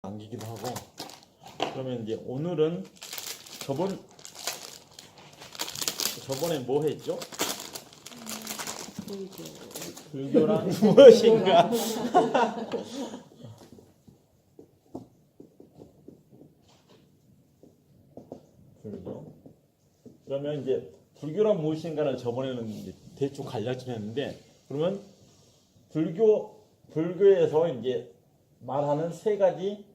남기기도 하고. 그러면 이제 오늘은 저번에 뭐 했죠? 불교란 무엇인가? 불교. 그러면 이제 불교란 무엇인가를 저번에는 이제 대충 간략 좀 했는데, 그러면 불교에서 이제 말하는 세 가지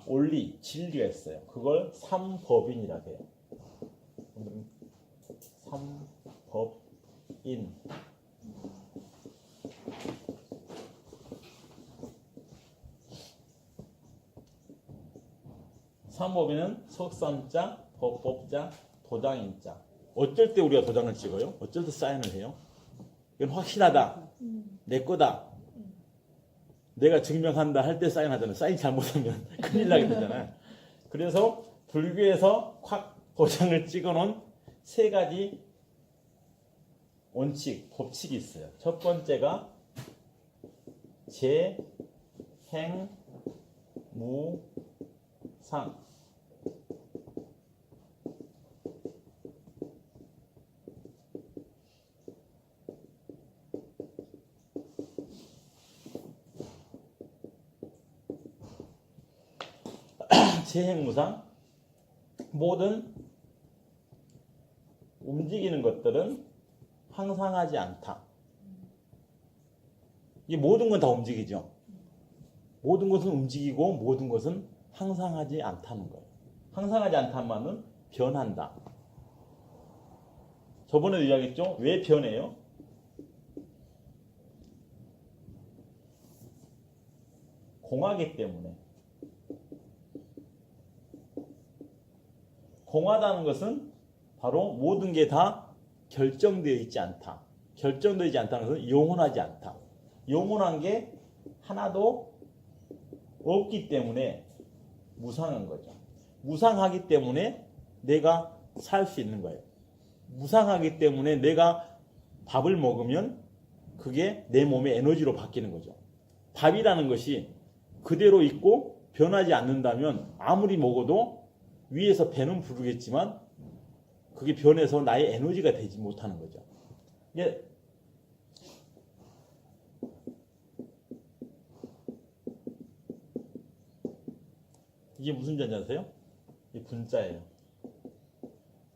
원리, 진리가 있어요. 그걸 삼법인이라고 해요. 삼법인. 삼법인은 석삼자, 법법자, 도장인자. 어쩔 때 우리가 도장을 찍어요? 어쩔 때 사인을 해요? 이건 확실하다. 내 거다. 내가 증명한다 할 때 사인하잖아요. 사인 잘못하면 큰일 나게 되잖아요. 그래서 불교에서 확 도장을 찍어놓은 세 가지 원칙, 법칙이 있어요. 첫 번째가 재, 행, 무, 상. 재행무상. 모든 움직이는 것들은 항상하지 않다. 이게 모든 건 다 움직이죠. 모든 것은 움직이고 모든 것은 항상하지 않다는 거예요. 항상하지 않다는 말은 변한다. 저번에도 이야기했죠. 왜 변해요? 공하기 때문에. 공하다는 것은 바로 모든 게 다 결정되어 있지 않다. 결정되어 있지 않다는 것은 영원하지 않다. 영원한 게 하나도 없기 때문에 무상한 거죠. 무상하기 때문에 내가 살 수 있는 거예요. 무상하기 때문에 내가 밥을 먹으면 그게 내 몸의 에너지로 바뀌는 거죠. 밥이라는 것이 그대로 있고 변하지 않는다면 아무리 먹어도 위에서 배는 부르겠지만 그게 변해서 나의 에너지가 되지 못하는 거죠. 이게 무슨 자인지 아세요? 이 분자예요.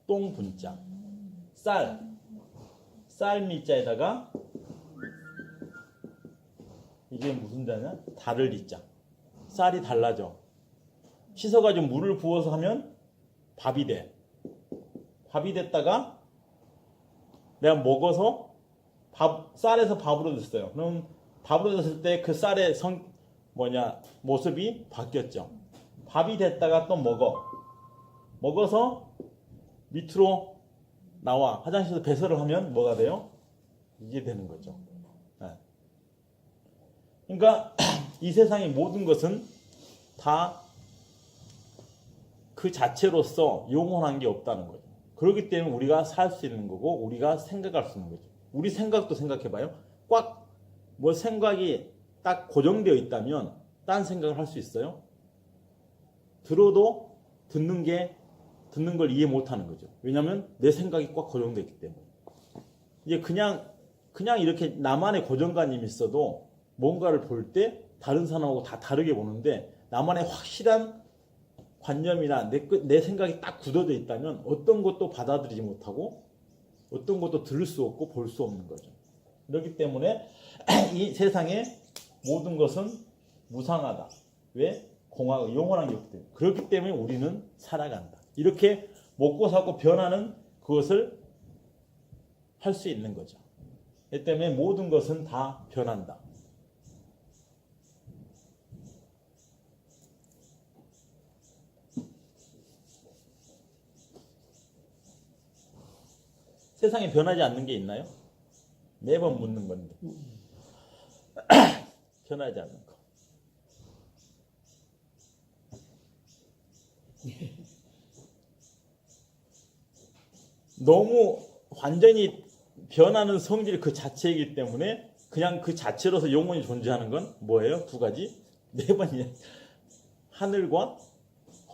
똥 분자. 쌀 미자에다가 이게 무슨 자냐? 달을 이자. 쌀이 달라져. 씻어가지고 물을 부어서 하면 밥이 돼. 밥이 됐다가 내가 먹어서 쌀에서 밥으로 됐어요. 그럼 밥으로 됐을 때 그 쌀의 모습이 바뀌었죠. 밥이 됐다가 또 먹어서 밑으로 나와 화장실에서 배설을 하면 뭐가 돼요? 이게 되는 거죠. 네. 그러니까 이 세상의 모든 것은 다 그 자체로서 영원한 게 없다는 거죠. 그렇기 때문에 우리가 살 수 있는 거고 우리가 생각할 수 있는 거죠. 우리 생각도 생각해봐요. 생각이 딱 고정되어 있다면 딴 생각을 할 수 있어요? 들어도 듣는 걸 이해 못하는 거죠. 왜냐하면 내 생각이 꽉 고정되어 있기 때문에. 이제 그냥 이렇게 나만의 고정관념이 있어도 뭔가를 볼 때 다른 사람하고 다 다르게 보는데 나만의 확실한 관념이나 내 생각이 딱 굳어져 있다면 어떤 것도 받아들이지 못하고 어떤 것도 들을 수 없고 볼 수 없는 거죠. 그렇기 때문에 이 세상의 모든 것은 무상하다. 왜? 공하고 영원한 게 없기 때문에. 그렇기 때문에 우리는 살아간다. 이렇게 먹고 사고 변하는 그것을 할 수 있는 거죠. 그렇기 때문에 모든 것은 다 변한다. 세상에 변하지 않는 게 있나요? 매번 묻는 건데. 변하지 않는 거. 너무 완전히 변하는 성질 그 자체이기 때문에 그냥 그 자체로서 영원히 존재하는 건 뭐예요? 두 가지. 네 번이야. 하늘과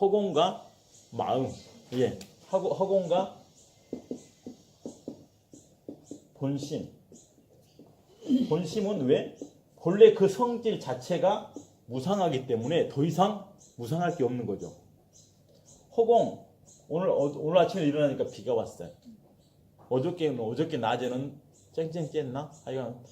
허공과 마음. 예. 허공과 본심. 본심은 왜? 본래 그 성질 자체가 무상하기 때문에 더 이상 무상할 게 없는 거죠. 허공. 오늘 아침에 일어나니까 비가 왔어요. 어저께 낮에는 쨍쨍 쬐나? 하여간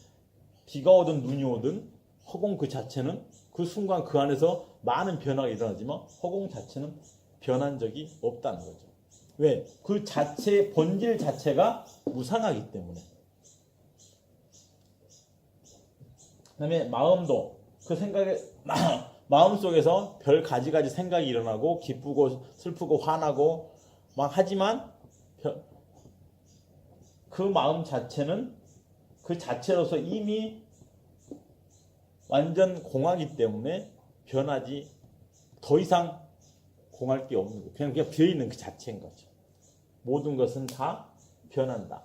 비가 오든 눈이 오든 허공 그 자체는 그 순간 그 안에서 많은 변화가 일어나지만 허공 자체는 변한 적이 없다는 거죠. 왜? 그 자체, 본질 자체가 무상하기 때문에. 그 다음에 마음도 그 생각에, 마음 속에서 별 가지 생각이 일어나고 기쁘고 슬프고 화나고 막 하지만 그 마음 자체는 그 자체로서 이미 완전 공하기 때문에 변하지 더 이상 공할 게 없는 거예요. 그냥 비어있는 그 자체인 거죠. 모든 것은 다 변한다.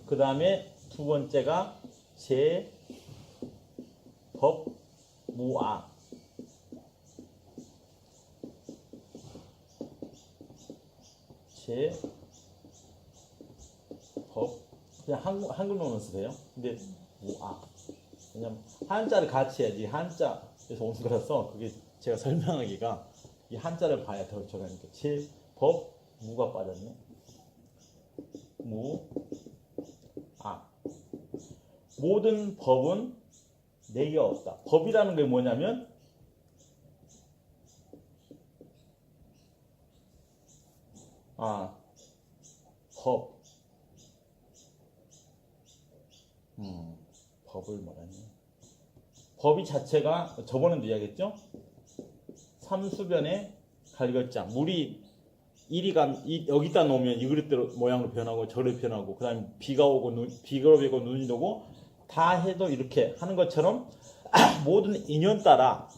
그 다음에 두 번째가 제법무아. 제법 그냥 한글로만 쓰세요. 근데 무아. 왜냐면 한자를 같이 해야지. 한자에서 온 거라서 그게 제가 설명하기가 이 한자를 봐야 더 적으니까 제법무가 빠졌네. 무 모든 법은 내게 없다. 법이라는 게 뭐냐면 법. 법을 말하냐. 법이 자체가 저번에도 이야기했죠. 삼수변의 갈결장. 물이 여기다 놓으면 이 그릇대로 모양으로 변하고 저를 변하고 그 다음에 비가 오고 눈이 오고 다 해도 이렇게 하는 것처럼 모든 인연 따라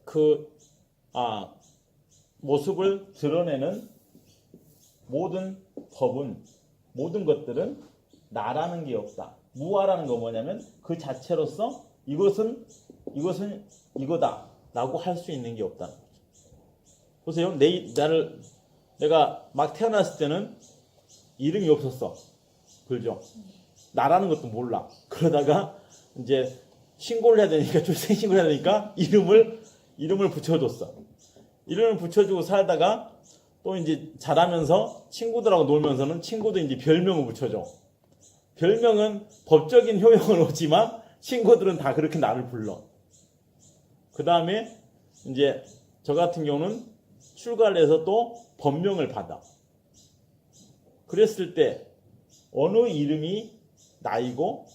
그 모습을 드러내는 모든 법은 모든 것들은 나라는 게 없다. 무아라는 거 뭐냐면 그 자체로서 이것은 이거다 라고 할 수 있는 게 없다는 거죠. 보세요. 내가 막 태어났을 때는 이름이 없었어. 그죠? 나라는 것도 몰라. 그러다가 이제 신고를 해야 되니까 출생신고를 해야 되니까 이름을 붙여줬어. 이름을 붙여주고 살다가 또 이제 자라면서 친구들하고 놀면서는 친구도 이제 별명을 붙여줘. 별명은 법적인 효용은 없지만 친구들은 다 그렇게 나를 불러. 그 다음에 이제 저 같은 경우는 출가를 해서 또 법명을 받아. 그랬을 때 어느 이름이 나이고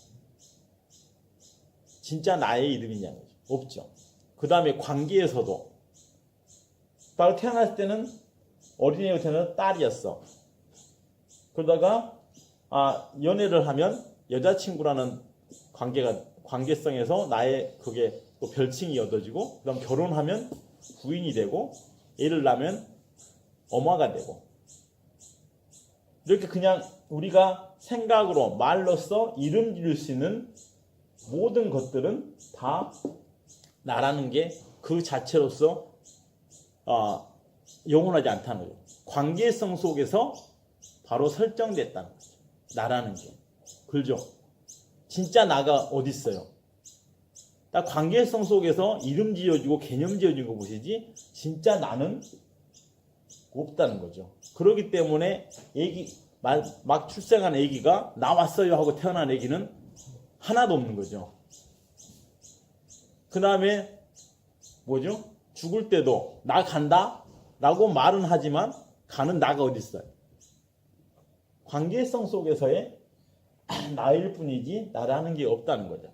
진짜 나의 이름이냐는 거죠. 없죠. 그 다음에 관계에서도 바로 태어났을 때는 어린애한테는 딸이었어. 그러다가 연애를 하면 여자친구라는 관계성에서 나의 그게 또 별칭이 얻어지고 그다음 결혼하면 부인이 되고 애를 낳으면 엄마가 되고 이렇게 그냥 우리가 생각으로 말로써 이름 지을 수 있는 모든 것들은 다 나라는 게 그 자체로서 영원하지 않다는 거예요. 관계성 속에서 바로 설정됐다는 거죠. 나라는 게. 그죠? 진짜 나가 어디 있어요? 딱 관계성 속에서 이름 지어주고 개념 지어준 거 보시지 진짜 나는 없다는 거죠. 그렇기 때문에 막 출생한 아기가 나왔어요 하고 태어난 아기는 하나도 없는 거죠. 그 다음에 뭐죠? 죽을 때도 나 간다 라고 말은 하지만 가는 나가 어디 있어요? 관계성 속에서의 나일 뿐이지 나라는 게 없다는 거죠.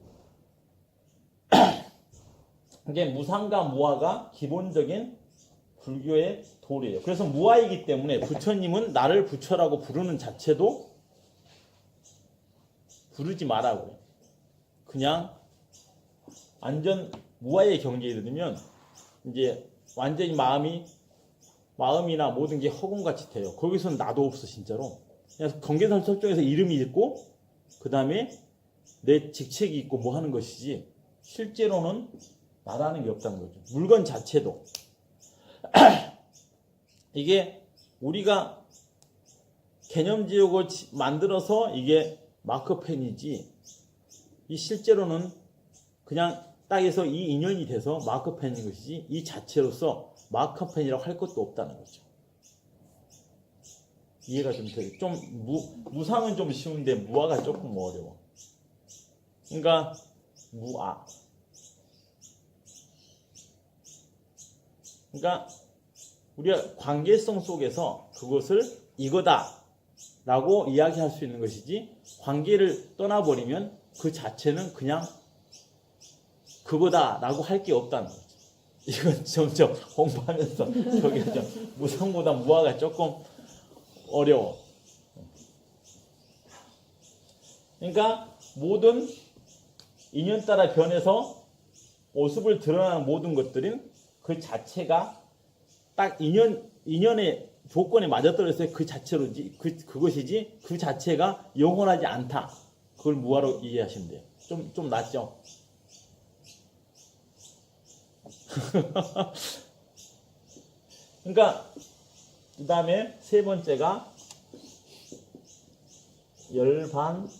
이게 무상과 무아가 기본적인 불교의 도리예요. 그래서 무아이기 때문에 부처님은 나를 부처라고 부르는 자체도 부르지 말라고요. 그냥 완전 무아의 경지에 이르면 이제 완전히 마음이 마음이나 모든 게 허공같이 돼요. 거기서는 나도 없어 진짜로. 그냥 경계선 설정에서 이름이 있고 그 다음에 내 직책이 있고 뭐 하는 것이지 실제로는 나라는 게 없다는 거죠. 물건 자체도. 이게 우리가 개념지옥을 만들어서 이게 마커펜이지 이 실제로는 그냥 딱에서 이 인연이 돼서 마커펜인 것이지 이 자체로서 마커펜이라고 할 것도 없다는 거죠. 이해가 좀 돼요. 좀 무상은 좀 쉬운데 무아가 조금 어려워. 그러니까 무아. 그러니까 우리가 관계성 속에서 그것을 이거다 라고 이야기할 수 있는 것이지 관계를 떠나버리면 그 자체는 그냥 그거다 라고 할 게 없다는 거죠. 이건 점점 공부하면서 저기 좀 무상보다 무아가 조금 어려워. 그러니까 모든 인연 따라 변해서 모습을 드러나는 모든 것들은 그 자체가 딱 인연의 조건에 맞아떨어져서 그 자체로지 그것이지 그 자체가 영원하지 않다. 그걸 무아로 이해하시면 돼요. 좀 낫죠? 그러니까 그 다음에 세 번째가 열반적정.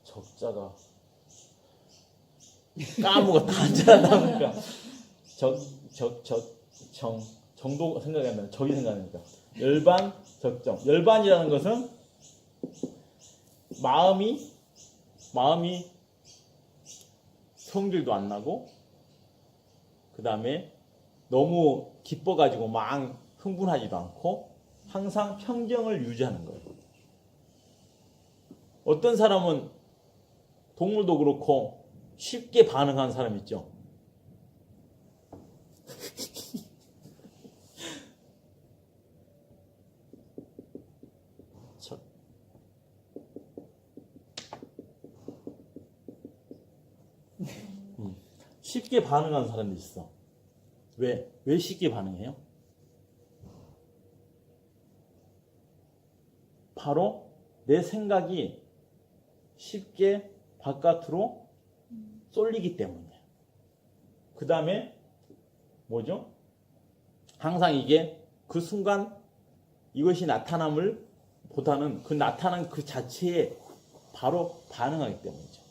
적자가 까먹었다 앉아다 보니까 정도 생각이 안 나요. 적이 생각나니까 열반적정. 열반이라는 것은 마음이 성질도 안 나고 그 다음에 너무 기뻐가지고 막 흥분하지도 않고 항상 평정을 유지하는 거예요. 어떤 사람은 동물도 그렇고 쉽게 반응하는 사람 있죠. 쉽게 반응하는 사람이 있어. 왜 쉽게 반응해요? 바로 내 생각이 쉽게 바깥으로 쏠리기 때문이에요. 그 다음에 뭐죠? 항상 이게 그 순간 이것이 나타남을 보다는 그 나타난 그 자체에 바로 반응하기 때문이죠.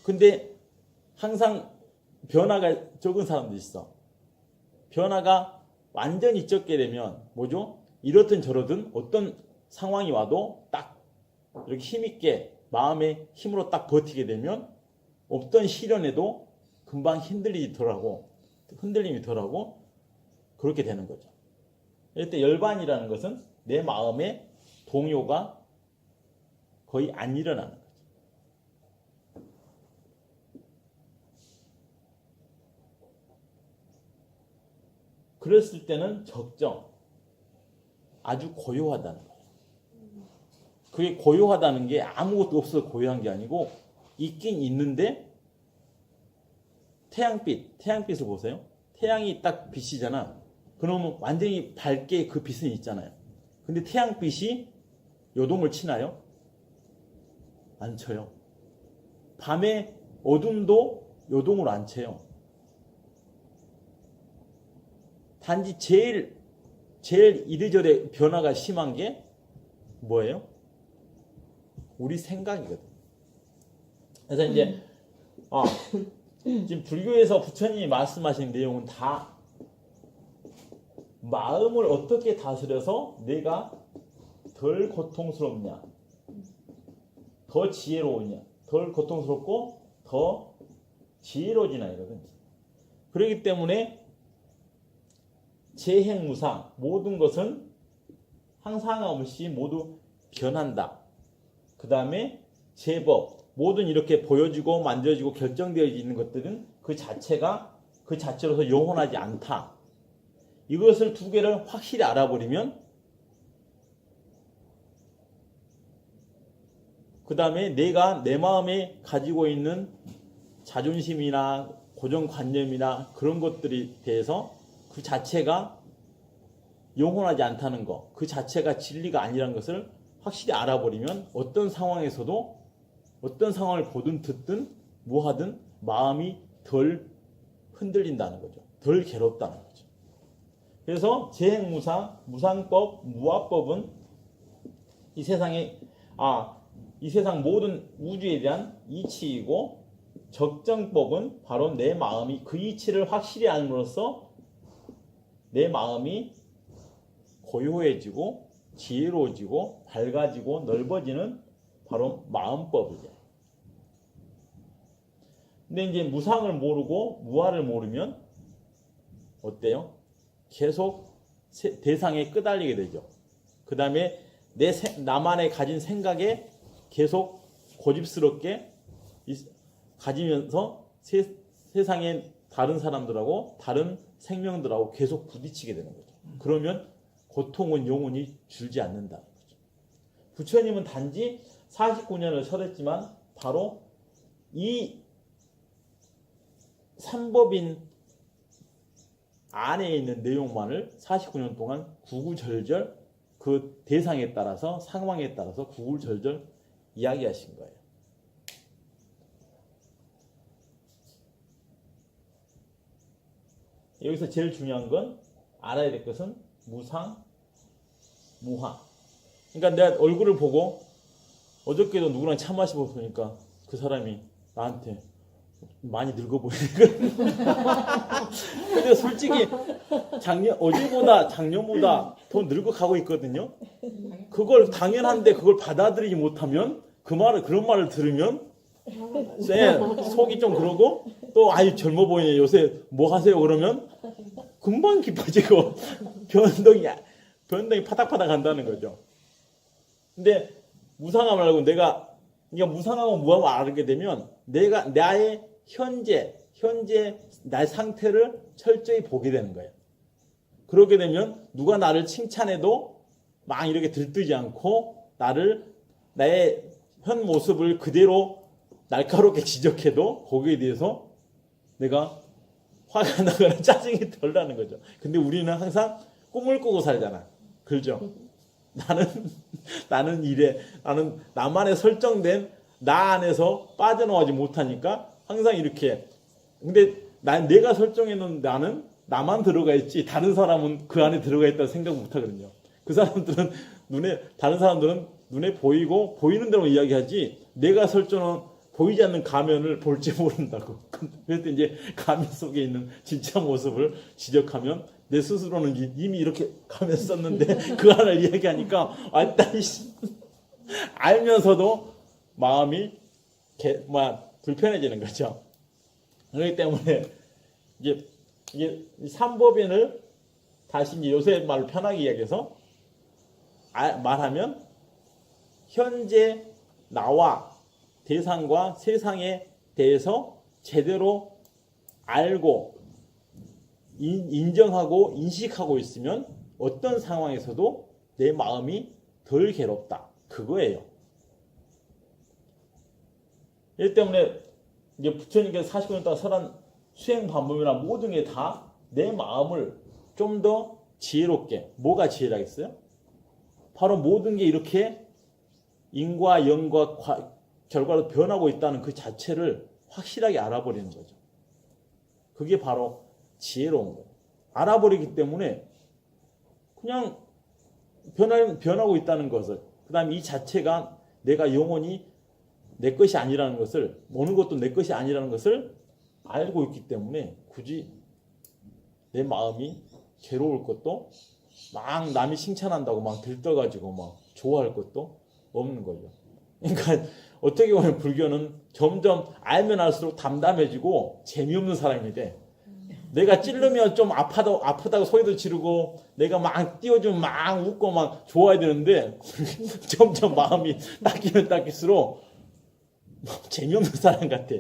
근데 항상 변화가 적은 사람도 있어. 변화가 완전히 적게 되면 뭐죠? 이렇든 저러든 어떤 상황이 와도 딱 이렇게 힘있게 마음의 힘으로 딱 버티게 되면 없던 시련에도 금방 흔들림이 덜하고 그렇게 되는 거죠. 이때 열반이라는 것은 내 마음의 동요가 거의 안 일어나는 거죠. 그랬을 때는 적정, 아주 고요하다는 거예요. 그게 고요하다는 게 아무것도 없어서 고요한 게 아니고 있긴 있는데 태양빛을 보세요. 태양이 딱 빛이잖아. 그러면 완전히 밝게 그 빛은 있잖아요. 근데 태양빛이 요동을 치나요? 안 쳐요. 밤에 어둠도 요동을 안 쳐요. 단지 제일 이래저래 변화가 심한 게 뭐예요? 우리 생각이거든. 그래서 이제 지금 불교에서 부처님이 말씀하신 내용은 다 마음을 어떻게 다스려서 내가 덜 고통스럽냐, 더 지혜로우냐, 덜 고통스럽고 더 지혜로워지나 이거든. 그렇기 때문에 재행무상 모든 것은 항상함없이 모두 변한다. 그 다음에 제법 모든 이렇게 보여지고 만져지고 결정되어 있는 것들은 그 자체로서 영원하지 않다. 이것을 두 개를 확실히 알아버리면 그 다음에 내가 내 마음에 가지고 있는 자존심이나 고정관념이나 그런 것들에 대해서 그 자체가 영원하지 않다는 거, 그 자체가 진리가 아니라는 것을 확실히 알아버리면 어떤 상황에서도 어떤 상황을 보든 듣든 뭐하든 마음이 덜 흔들린다는 거죠. 덜 괴롭다는 거죠. 그래서 재행무상, 무상법, 무아법은 이 세상 모든 우주에 대한 이치이고, 적정법은 바로 내 마음이 그 이치를 확실히 알므로써 내 마음이 고요해지고 지혜로워지고 밝아지고 넓어지는 바로 마음법이죠. 근데 이제 무상을 모르고 무아를 모르면 어때요? 계속 대상에 끄달리게 되죠. 그 다음에 나만의 가진 생각에 계속 고집스럽게 가지면서 세상의 다른 사람들하고 다른 생명들하고 계속 부딪히게 되는 거죠. 그러면 고통은 영원히 줄지 않는다는 거죠. 부처님은 단지 49년을 설했지만 바로 이 삼법인 안에 있는 내용만을 49년 동안 구구절절 그 대상에 따라서 상황에 따라서 구구절절 이야기하신 거예요. 여기서 제일 중요한 건 알아야 될 것은 무상, 무하. 그러니까 내가 얼굴을 보고 어저께도 누구랑 차 마시고 보니까 그 사람이 나한테 많이 늙어 보이는 거야. 근데 솔직히 어제보다 작년보다 더 늙어가고 있거든요. 그걸 당연한데 그걸 받아들이지 못하면 그런 말을 들으면 속이 좀 그러고 또 아유 젊어 보이네 요새 뭐 하세요 그러면 금방 깊어지고 변동이 파닥파닥 한다는 거죠. 근데 무상함 말고 그러니까 무상하고 무함을 알게 되면 내가 나의 현재 나의 상태를 철저히 보게 되는 거예요. 그렇게 되면 누가 나를 칭찬해도 막 이렇게 들뜨지 않고 나의 현 모습을 그대로 날카롭게 지적해도 거기에 대해서 내가 화가 나거나 짜증이 덜 나는 거죠. 근데 우리는 항상 꿈을 꾸고 살잖아. 그렇죠? 나는 이래. 나는 나만의 설정된 나 안에서 빠져나오지 못하니까 항상 이렇게. 근데 내가 설정해놓은 나는 나만 들어가 있지 다른 사람은 그 안에 들어가 있다고 생각 못 하거든요. 다른 사람들은 눈에 보이는 대로 이야기하지 내가 설정한 보이지 않는 가면을 볼지 모른다고. 그래서 이제 가면 속에 있는 진짜 모습을 지적하면 내 스스로는 이미 이렇게 가면 썼는데 그 안을 이야기하니까 알면서도 마음이 불편해지는 거죠. 그렇기 때문에 이게 삼법인을 다시 요새 말로 편하게 이야기해서 말하면 현재 나와 대상과 세상에 대해서 제대로 알고 인정하고 인식하고 있으면 어떤 상황에서도 내 마음이 덜 괴롭다. 그거예요. 이 때문에 이제 부처님께서 49년 동안 설한 수행 방법이나 모든 게 다 내 마음을 좀 더 지혜롭게. 뭐가 지혜라겠어요? 바로 모든 게 이렇게 인과 영과 결과로 변하고 있다는 그 자체를 확실하게 알아버리는 거죠. 그게 바로 지혜로운 거예요. 알아버리기 때문에 그냥 변하고 있다는 것을, 그 다음에 이 자체가 내가 영원히 내 것이 아니라는 것을, 어느 것도 내 것이 아니라는 것을 알고 있기 때문에 굳이 내 마음이 괴로울 것도 막 남이 칭찬한다고 막 들떠가지고 막 좋아할 것도 없는 거죠. 그러니까 어떻게 보면 불교는 점점 알면 알수록 담담해지고 재미없는 사람이 돼. 내가 찌르면 좀 아프다고 소리도 지르고 내가 막 띄워주면 막 웃고 막 좋아야 되는데 점점 마음이 닦이면 닦일수록 재미없는 사람 같아.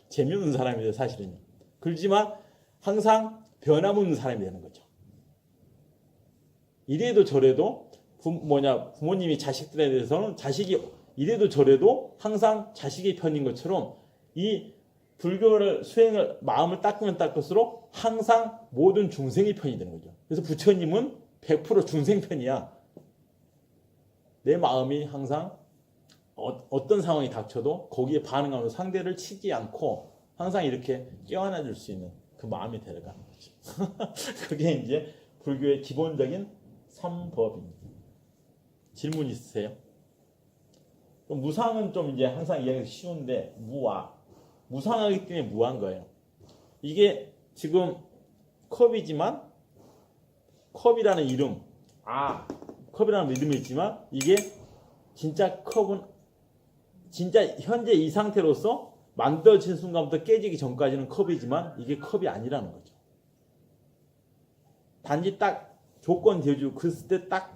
재미없는 사람이 돼 사실은. 그렇지만 항상 변함없는 사람이 되는 거죠. 이래도 저래도 부모님이 자식들에 대해서는 자식이 이래도 저래도 항상 자식의 편인 것처럼 이 불교를 수행을 마음을 닦으면 닦을수록 항상 모든 중생의 편이 되는 거죠. 그래서 부처님은 100% 중생 편이야. 내 마음이 항상 어떤 상황이 닥쳐도 거기에 반응하면서 상대를 치지 않고 항상 이렇게 껴안아 줄 수 있는 그 마음이 되어가는 거죠. 그게 이제 불교의 기본적인 삼법입니다. 질문 있으세요? 무상은 좀 이제 항상 이야기가 쉬운데 무상하기 때문에 무한 거예요. 이게 지금 컵이지만 컵이라는 이름 컵이라는 이름이 있지만 이게 진짜 컵은 진짜 현재 이 상태로서 만들어진 순간부터 깨지기 전까지는 컵이지만 이게 컵이 아니라는 거죠. 단지 딱 조건 대주 그랬을 때 딱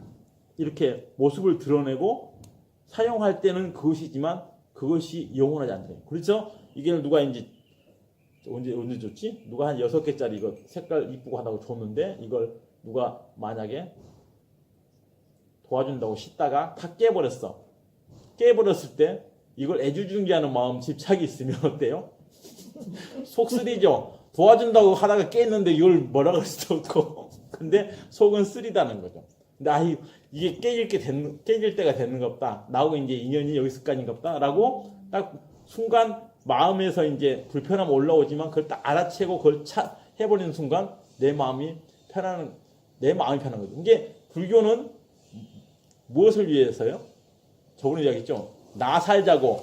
이렇게 모습을 드러내고 사용할 때는 그것이지만 그것이 영원하지 않대요. 그렇죠? 이게 누가 이제 언제 줬지? 누가 한 6개짜리 이거 색깔 이쁘고 하다고 줬는데 이걸 누가 만약에 도와준다고 씻다가 다 깨버렸어. 깨버렸을 때 이걸 애지중지하는 마음 집착이 있으면 어때요? 속쓰리죠. 도와준다고 하다가 깼는데 이걸 뭐라 그럴 수도 없고 근데 속은 쓰리다는 거죠. 근데 이게 깨질 때가 됐는갑다. 나하고 이제 인연이 여기서까지인갑다. 라고 딱 순간 마음에서 이제 불편함 올라오지만 그걸 딱 알아채고 그걸 해버리는 순간 내 마음이 편한 거죠. 이게 불교는 무엇을 위해서요? 저번에 이야기했죠. 나 살자고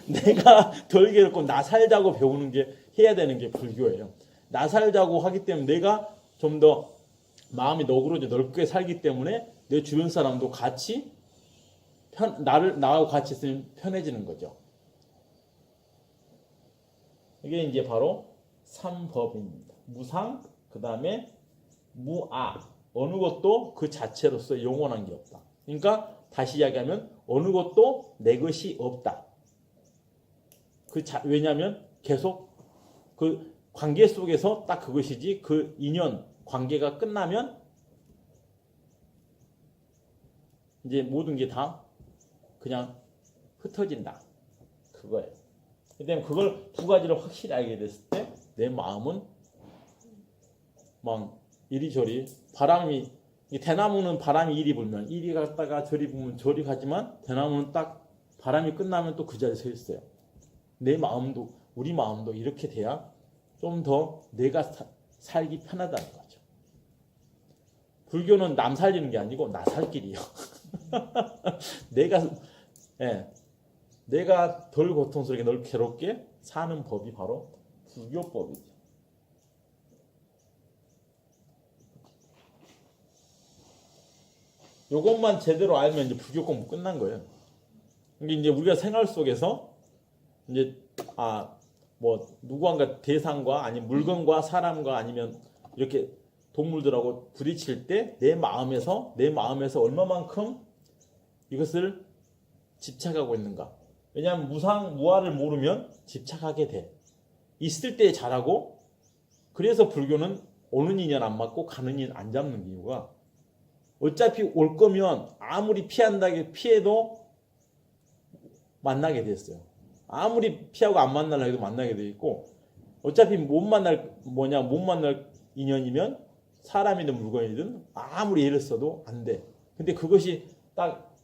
내가 덜 괴롭고 나 살자고 배우는 게 해야 되는 게 불교예요. 나 살자고 하기 때문에 내가 좀 더 마음이 너그러져 넓게 살기 때문에 내 주변 사람도 같이 나하고 같이 있으면 편해지는 거죠. 이게 이제 바로 삼법입니다. 무상, 그 다음에 무아. 어느 것도 그 자체로서 영원한 게 없다. 그러니까 다시 이야기하면 어느 것도 내 것이 없다. 왜냐하면 계속 그 관계 속에서 딱 그것이지 그 인연, 관계가 끝나면 이제 모든 게 다 그냥 흩어진다. 그거예요. 그다음에 그걸 두 가지를 확실히 알게 됐을 때 내 마음은 막 이리저리 대나무는 바람이 이리 불면 이리 갔다가 저리 불면 저리 가지만 대나무는 딱 바람이 끝나면 또 그 자리에 서 있어요. 내 마음도 우리 마음도 이렇게 돼야 좀 더 내가 살기 편하다는 거죠. 불교는 남 살리는 게 아니고 나 살 길이요. 내가 덜 고통스럽게 널 괴롭게 사는 법이 바로 불교법이죠. 요것만 제대로 알면 이제 불교 공부 끝난 거예요. 이게 이제 우리가 생활 속에서 이제 누구한가 대상과 아니면 물건과 사람과 아니면 이렇게 동물들하고 부딪힐 때 내 마음에서 얼마만큼 이것을 집착하고 있는가. 왜냐하면 무아를 모르면 집착하게 돼. 있을 때 잘하고 그래서 불교는 오는 인연 안 맞고 가는 인연 안 잡는 이유가 어차피 올 거면 아무리 피해도 만나게 됐어요. 아무리 피하고 안 만나려 해도 만나게 돼 있고 어차피 못 만날 인연이면 사람이든 물건이든 아무리 애를 써도 안 돼. 근데 그것이 딱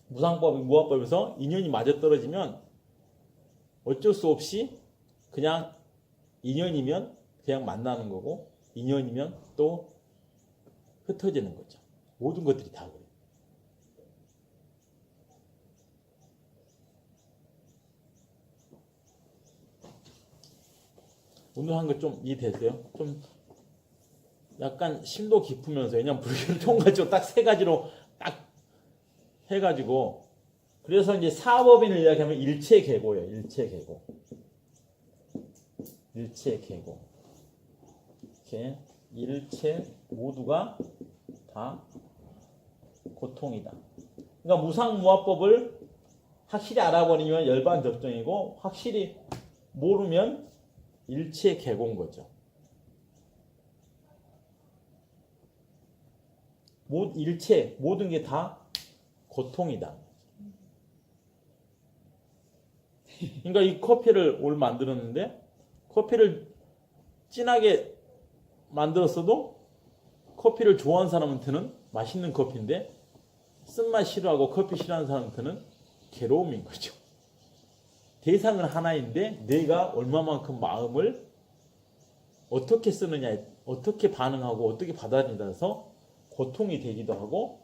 무아법에서 인연이 맞아떨어지면 어쩔 수 없이 그냥 인연이면 그냥 만나는 거고 인연이면 또 흩어지는 거죠. 모든 것들이 다 그래요. 오늘 한 거 좀 이해되세요? 좀 약간 심도 깊으면서 왜냐면 불교를 총괄적으로 딱 3가지로 딱 해가지고 그래서 이제 사법인을 이야기하면 일체계고예요. 일체계고 이렇게 일체 모두가 다 고통이다. 그러니까 무상무아법을 확실히 알아버리면 열반적정이고 확실히 모르면 일체계고인 거죠. 일체 모든 게 다 고통이다. 그러니까 이 커피를 오늘 만들었는데 커피를 진하게 만들었어도 커피를 좋아하는 사람한테는 맛있는 커피인데 쓴맛 싫어하고 커피 싫어하는 사람한테는 괴로움인 거죠. 대상은 하나인데 내가 얼마만큼 마음을 어떻게 쓰느냐, 어떻게 반응하고 어떻게 받아들여서 고통이 되기도 하고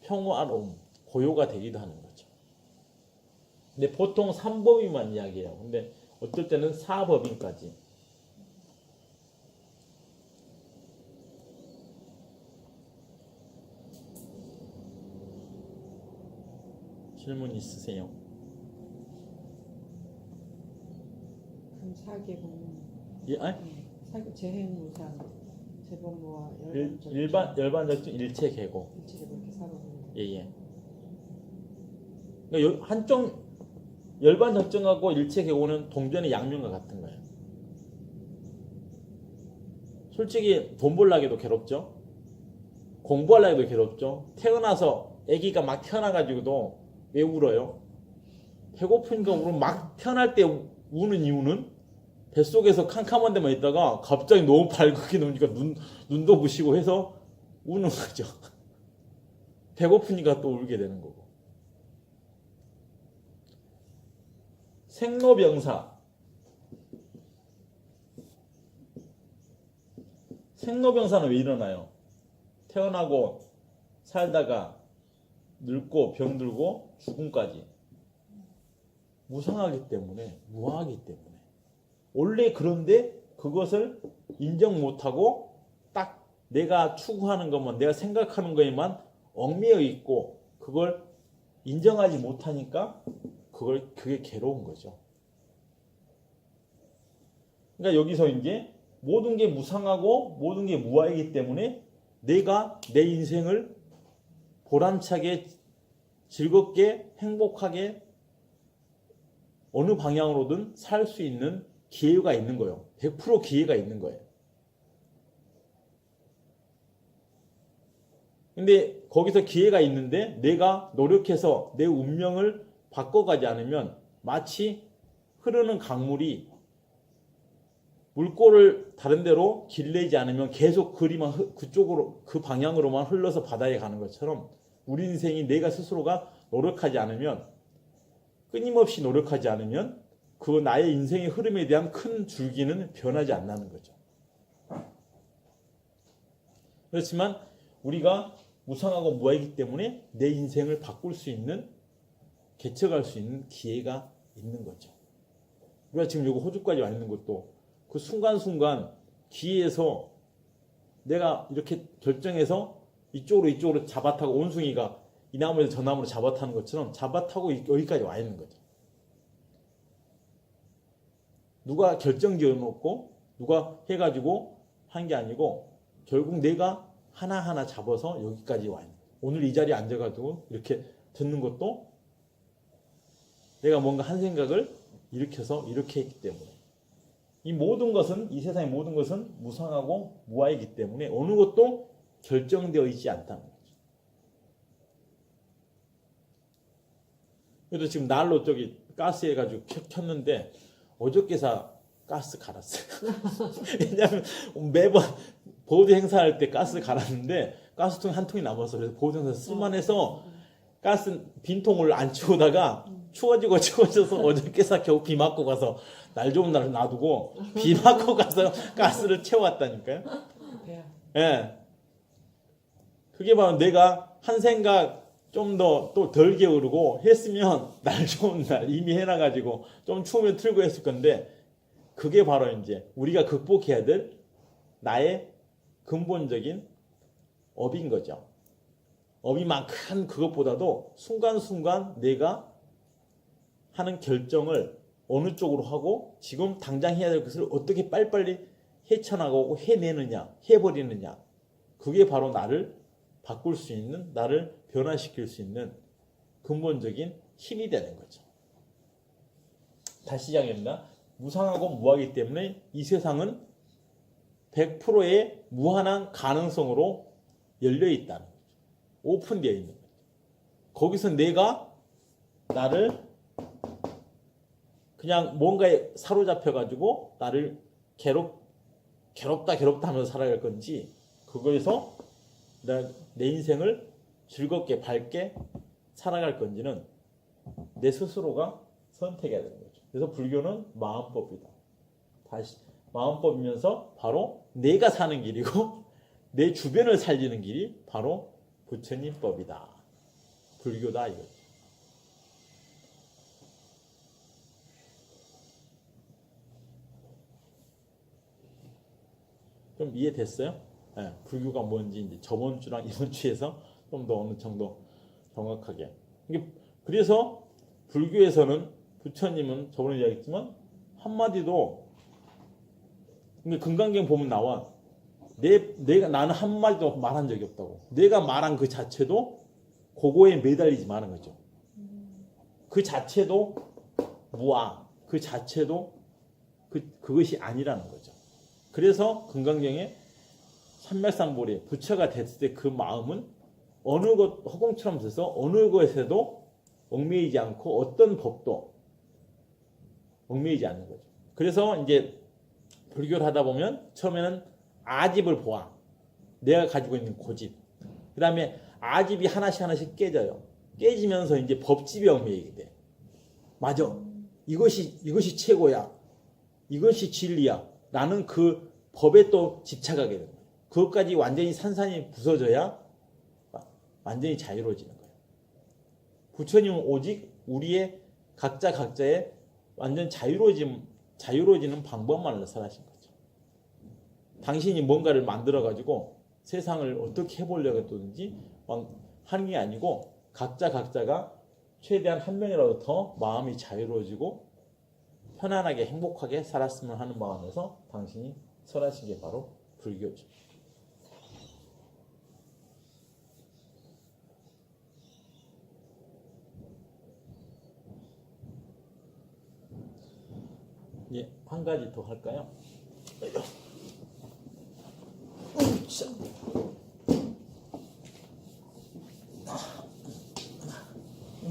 평화로움, 고요가 되기도 하는 거죠. 근데 보통 3법인만 이야기해요. 근데 어떨 때는 4법인까지. 질문 있으세요? 그럼 사계공 예, 아니? 재행무상 재범모와 열반적증 일체계고. 일체계 이렇게 살아보는 예예. 그러니까 한쪽 열반적증하고 일체계고는 동전의 양면과 같은 거예요. 솔직히 돈 벌려고 괴롭죠. 공부하려고 괴롭죠. 태어나서 아기가 막 태어나가지고도 왜 울어요? 배고프니까 울으면 막 태어날 때 우는 이유는 뱃속에서 캄캄한 데만 있다가 갑자기 너무 밝게 나오니까 눈도 부시고 해서 우는 거죠. 배고프니까 또 울게 되는 거고. 생로병사. 생로병사는 왜 일어나요? 태어나고 살다가 늙고 병들고 죽음까지. 무상하기 때문에, 무하기 때문에. 원래 그런데 그것을 인정 못하고 딱 내가 추구하는 것만, 내가 생각하는 거에만 얽매여 있고 그걸 인정하지 못하니까 그게 괴로운 거죠. 그러니까 여기서 이제 모든 게 무상하고 모든 게 무아이기 때문에 내가 내 인생을 보람차게 즐겁게 행복하게 어느 방향으로든 살 수 있는 기회가 있는 거예요. 100% 기회가 있는 거예요. 근데 거기서 기회가 있는데 내가 노력해서 내 운명을 바꿔가지 않으면 마치 흐르는 강물이 물꼬를 다른 데로 길내지 않으면 계속 그쪽으로 그 방향으로만 흘러서 바다에 가는 것처럼 우리 인생이 내가 스스로가 노력하지 않으면 끊임없이 노력하지 않으면 그 나의 인생의 흐름에 대한 큰 줄기는 변하지 않는 거죠. 그렇지만 우리가 무상하고 무아이기 때문에 내 인생을 바꿀 수 있는 개척할 수 있는 기회가 있는 거죠. 우리가 지금 여기 호주까지 와 있는 것도 그 순간순간 기회에서 내가 이렇게 결정해서 이쪽으로 잡아타고 원숭이가 이 나무에서 저 나무로 잡아타는 것처럼 잡아타고 여기까지 와 있는 거죠. 누가 결정지어 놓고 누가 해가지고 한 게 아니고 결국 내가 하나하나 잡아서 여기까지 와 있는 거예요. 오늘 이 자리에 앉아가지고 이렇게 듣는 것도 내가 뭔가 한 생각을 일으켜서 이렇게 했기 때문에 이 모든 것은 이 세상의 모든 것은 무상하고 무아이기 때문에 어느 것도 결정되어 있지 않다는 거죠. 그래도 지금 난로 저기 가스 해가지고 켰는데 어저께서 가스 갈았어요. 왜냐하면 매번 보드 행사할 때 가스 갈았는데 가스통 한 통이 남았어. 그래서 보드 행사 쓸만해서 가스 빈통을 안 치우다가 추워져서 어저께서 겨우 비 맞고 가서 날 좋은 날 놔두고 비 맞고 가서 가스를 채워왔다니까요. 예. 그게 바로 내가 한 생각 좀 더 또 덜 게으르고 했으면 날 좋은 날 이미 해놔가지고 좀 추우면 틀고 했을 건데 그게 바로 이제 우리가 극복해야 될 나의 근본적인 업인 거죠. 업이만큼 그것보다도 순간순간 내가 하는 결정을 어느 쪽으로 하고 지금 당장 해야 될 것을 어떻게 빨리빨리 헤쳐나가고 해내느냐, 해버리느냐. 그게 바로 나를 바꿀 수 있는, 나를 변화시킬 수 있는 근본적인 힘이 되는 거죠. 다시 시작합니다. 무상하고 무하기 때문에 이 세상은 100%의 무한한 가능성으로 열려 있다는 거죠. 오픈되어 있는 거죠. 거기서 내가 나를 그냥 뭔가에 사로잡혀가지고 나를 괴롭다 하면서 살아갈 건지, 그거에서 내 인생을 즐겁게 밝게 살아갈 건지는 내 스스로가 선택해야 되는 거죠. 그래서 불교는 마음법이다. 다시 마음법이면서 바로 내가 사는 길이고 내 주변을 살리는 길이 바로 부처님법이다. 불교다 이거죠. 좀 이해됐어요? 네, 불교가 뭔지 이제 저번 주랑 이번 주에서 좀 더 어느 정도 정확하게. 그래서 불교에서는 부처님은 저번에 이야기했지만 한마디도, 금강경 보면 나와. 나는 한마디도 말한 적이 없다고. 내가 말한 그 자체도 그거에 매달리지 마는 거죠. 그 자체도 무아, 그 자체도 그것이 아니라는 거죠. 그래서 금강경에 삼맥상보리 부처가 됐을 때 그 마음은 어느 것 허공처럼 돼서 어느 것에도 얽매이지 않고 어떤 법도 얽매이지 않는 거죠. 그래서 이제 불교를 하다 보면 처음에는 아집을 보아. 내가 가지고 있는 고집. 그 다음에 아집이 하나씩 깨져요. 깨지면서 이제 법집이 얽매이게 돼. 맞아. 이것이 최고야. 이것이 진리야. 라는 그 법에 또 집착하게 되는 거예요. 그것까지 완전히 산산이 부서져야 완전히 자유로워지는 거예요. 부처님은 오직 우리의 각자의 완전 자유로워지는 방법만을 설하신 거죠. 당신이 뭔가를 만들어가지고 세상을 어떻게 해보려고 했든지 하는 게 아니고 각자가 최대한 한 명이라도 더 마음이 자유로워지고 편안하게 행복하게 살았으면 하는 마음에서 당신이 설하신 게 바로 불교죠. 예, 한 가지 더 할까요?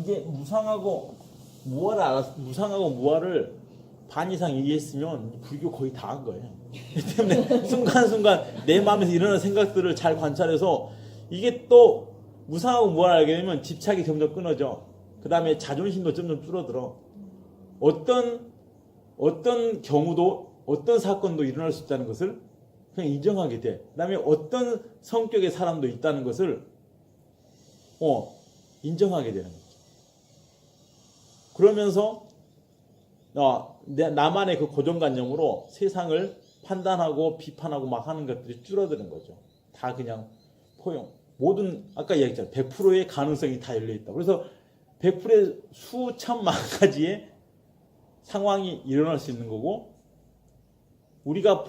이제 무상하고 무아를 반 이상 이해했으면 불교 거의 다 한 거예요. 때문에 순간순간 내 마음에서 일어나는 생각들을 잘 관찰해서 이게 또 무상하고 무아를 알게 되면 집착이 점점 끊어져. 그 다음에 자존심도 점점 줄어들어. 어떤 경우도 어떤 사건도 일어날 수 있다는 것을 그냥 인정하게 돼. 그 다음에 어떤 성격의 사람도 있다는 것을 인정하게 되는 거죠. 그러면서 나만의 그 고정관념으로 세상을 판단하고 비판하고 막 하는 것들이 줄어드는 거죠. 다 그냥 포용. 아까 이야기했잖아요. 100%의 가능성이 다 열려있다. 그래서 100%의 수천만 가지의 상황이 일어날 수 있는 거고, 우리가